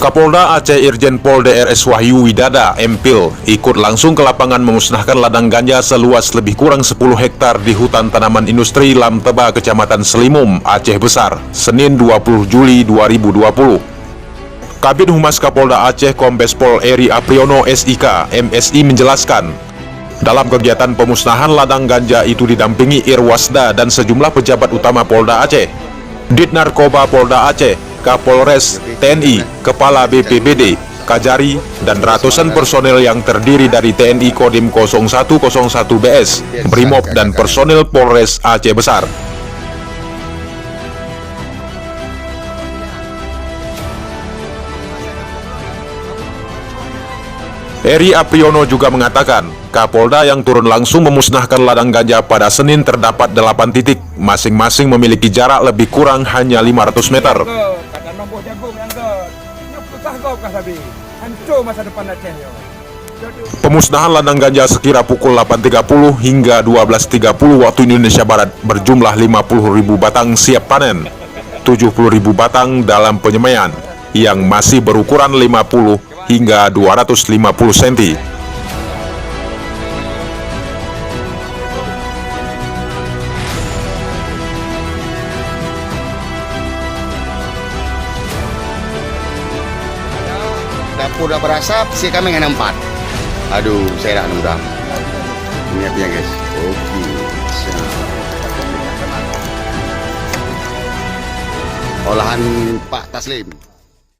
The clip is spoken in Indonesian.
Kapolda Aceh Irjen Pol DRS Wahyu Widada MPil ikut langsung ke lapangan memusnahkan ladang ganja seluas lebih kurang 10 hektar di hutan tanaman industri Lamteba, Kecamatan Selimum, Aceh Besar, Senin 20 Juli 2020. Kabid Humas Kapolda Aceh Kombes Pol Eri Apriyono SIK MSI menjelaskan, dalam kegiatan pemusnahan ladang ganja itu didampingi Irwasda dan sejumlah pejabat utama Polda Aceh, Dit Narkoba Polda Aceh, Kapolres, TNI, Kepala BPBD, Kajari, dan ratusan personel yang terdiri dari TNI Kodim 0101 BS, Brimob, dan personel Polres Aceh Besar. Eri Apriyono juga mengatakan, Kapolda yang turun langsung memusnahkan ladang ganja pada Senin terdapat 8 titik, masing-masing memiliki jarak lebih kurang hanya 500 meter. Pemusnahan ladang ganja sekira pukul 8.30 hingga 12.30 waktu Indonesia Barat berjumlah 50.000 batang siap panen, 70.000 batang dalam penyemaian, yang masih berukuran 50 hingga 250 cm. Dapur udah berasap, sih kami nggak nampak. Aduh, saya dah nunggu. Ini apinya guys. Oke. Olahan Pak Taslim.